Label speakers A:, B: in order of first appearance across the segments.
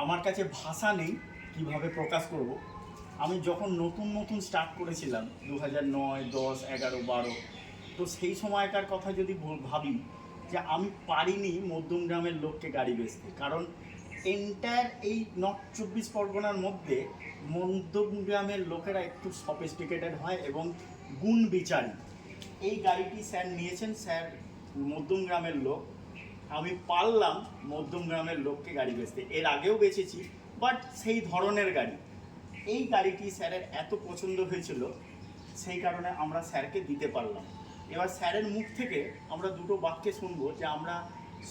A: আমার কাছে ভাষা নেই কিভাবে প্রকাশ করব। আমি যখন নতুন নতুন স্টার্ট করেছিলাম 2009, 10, 11, 12, তো সেই সময়কার কথা যদি ভাবি যে আমি পারিনি মধ্যমগ্রামের লোককে গাড়ি বেচতে, কারণ এন্টায়ার এই নর্থ 24 পরগনার মধ্যে মধ্যমগ্রামের লোকেরা একটু সফিস্টিকেটেড হয় এবং গুণ বিচারী। এই গাড়িটি স্যার নিয়েছেন, স্যার মধ্যমগ্রামের লোক, আমি পারলাম মধ্যমগ্রামের লোককে গাড়ি বেচতে। এর আগেও বেচেছি, বাট সেই ধরনের গাড়ি। এই গাড়িটি স্যারের এত পছন্দ হয়েছিল, সেই কারণে আমরা স্যারকে দিতে পারলাম। এবার স্যারের মুখ থেকে আমরা দুটো বাক্যে শুনবো যে আমরা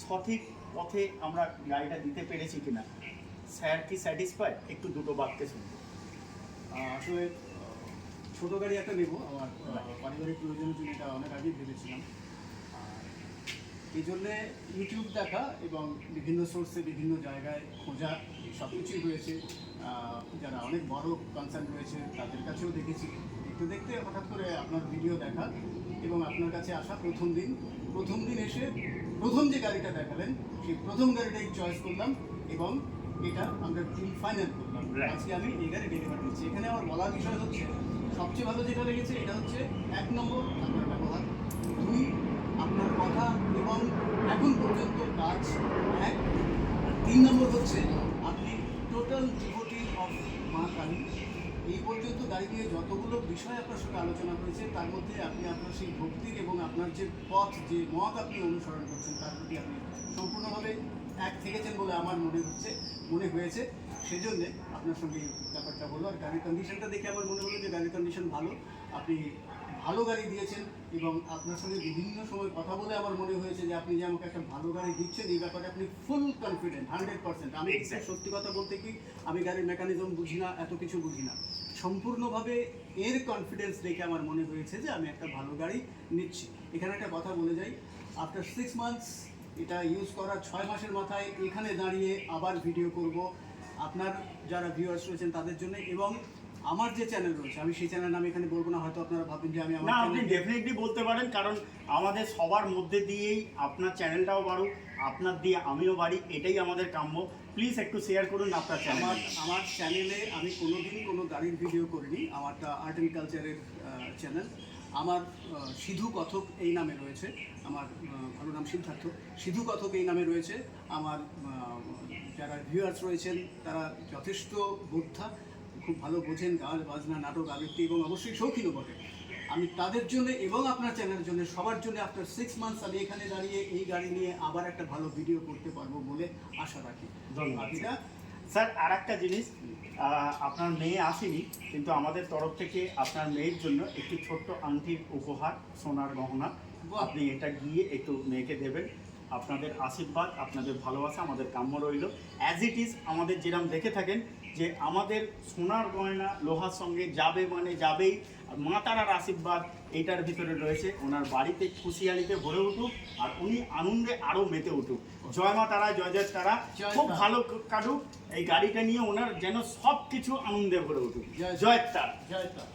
A: সঠিক পথে আমরা গাড়িটা দিতে পেরেছি কিনা। স্যার কি স্যাটিসফাইড, একটু দুটো বাক্যে শুনবো।
B: আসলে ছোটো গাড়ি একটা নেব, আমার পারিবারিক প্রয়োজনের জন্য এটা অনেক আগেই ভেবেছিলাম। এই জন্যে ইউটিউব দেখা এবং বিভিন্ন সোর্সে বিভিন্ন জায়গায় খোঁজা সব কিছুই হয়েছে। যারা অনেক বড় কনসার্ন রয়েছে তাদের কাছেও দেখেছি। দেখতে দেখতে হঠাৎ করে আপনার ভিডিও দেখা এবং আপনার কাছে আসা প্রথম দিন এসে প্রথম যে গাড়িটা দেখালেন সেই প্রথম গাড়িটাই চয়েস করলাম এবং এটা আমরা ডিল ফাইনাল করলাম। আজকে আমি এই গাড়ি ডেলিভারি দিচ্ছি। এখানে আমার বলার বিষয় হচ্ছে সবচেয়ে ভালো যেটা লেগেছে এটা হচ্ছে 1 নম্বর আপনার ব্যবহার, 2 আপনার কথা এবং এখন পর্যন্ত কাজ 1, 3 নম্বর হচ্ছে আপনি টোটাল ডিভোটি অফ মা কালী। এই পর্যন্ত গাড়ি নিয়ে যতগুলো বিষয় আপনার সঙ্গে আলোচনা করেছে তার মধ্যে আপনি আপনার সেই ভক্তির এবং আপনার যে পথ, যে মত আপনি অনুসরণ করছেন তার প্রতি আপনি সম্পূর্ণভাবে এক থেকেছেন বলে আমার মনে হয়েছে। সেই জন্যে আপনার সঙ্গে ব্যাপারটা বলবো। আর গাড়ির কন্ডিশনটা দেখে আমার মনে হলো যে গাড়ির কন্ডিশন ভালো, আপনি ভালো গাড়ি দিয়েছেন এবং আপনার সঙ্গে বিভিন্ন সময় কথা বলে আমার মনে হয়েছে যে আপনি যে আমাকে একটা ভালো গাড়ি দিচ্ছেন এই ব্যাপারে আপনি ফুল কনফিডেন্ট 100%। আমি সত্যি কথা বলতে কি আমি গাড়ির মেকানিজম বুঝি না, এত কিছু বুঝি না, সম্পূর্ণভাবে এর কনফিডেন্স দেখে আমার মনে হয়েছে যে আমি একটা ভালো গাড়ি নিচ্ছি। এখানে একটা কথা বলে যাই, আফটার 6 মান্থস এটা ইউজ করার 6 মাসের মাথায় এখানে দাঁড়িয়ে আবার ভিডিও করব আপনার যারা ভিউয়ার্স রয়েছেন তাদের জন্য এবং আমার যে চ্যানেল রয়েছে আমি সেই চ্যানেল আমি এখানে বলবো না, হয়তো আপনারা ভাববেন যে আমি আমার
A: না, আপনি ডেফিনেটলি বলতে পারেন, কারণ আমাদের সবার মধ্যে দিয়েই আপনার চ্যানেলটাও বাড়ুক, আপনার দিয়ে আমিও বাড়ি, এটাই আমাদের কাম্য। প্লিজ একটু শেয়ার করুন আপনার চ্যানেল।
B: আমার চ্যানেলে আমি কোনোদিন কোনো গাড়ির ভিডিও করিনি, আমারটা আর্ট অ্যান্ড কালচারের চ্যানেল। আমার সিধু কথক এই নামে রয়েছে, আমার ভালো নাম সিদ্ধার্থ, সিধু কথক এই নামে রয়েছে। আমার যারা ভিউয়ার্স রয়েছেন তারা যথেষ্ট বোদ্ধা, খুব ভালো বোঝেন গান বাজনা, নাটক, আবৃত্তি এবং অবশ্যই শৌখিনও বটে। আমি তাদের জন্য এবং আপনার চ্যানেলের জন্য সবার জন্য আফটার 6 মান্থস আমি এখানে দাঁড়িয়ে এই গাড়ি নিয়ে আবার একটা ভালো ভিডিও করতে পারবো বলে আশা রাখি।
A: ধন্যবাদ স্যার। আর একটা জিনিস, আপনার মেয়ে আসেনি, কিন্তু আমাদের তরফ থেকে আপনার মেয়ের জন্য একটি ছোট্ট আংটির উপহার, সোনার গহনা, আপনি এটা গিয়ে একটু মেয়েকে দেবেন। আপনাদের আশীর্বাদ, আপনাদের ভালোবাসা আমাদের কাম্য রইল। অ্যাজ ইট ইজ আমাদের যেরকম দেখে থাকেন যে আমাদের সোনার গয়না লোহার সঙ্গে যাবে মানে যাবেই। আর মা তারার আশীর্বাদ এইটার ভিতরে রয়েছে। ওনার বাড়িতে খুশিয়ালিতে ভরে উঠুক আর উনি আনন্দে আরও মেতে উঠুক। জয় মা তারা, জয় জয় তারা, খুব ভালো কাটুক। এই গাড়িটা নিয়ে ওনার যেন সব কিছু আনন্দে ভরে উঠুক। জয় তারা,
B: জয় তারা।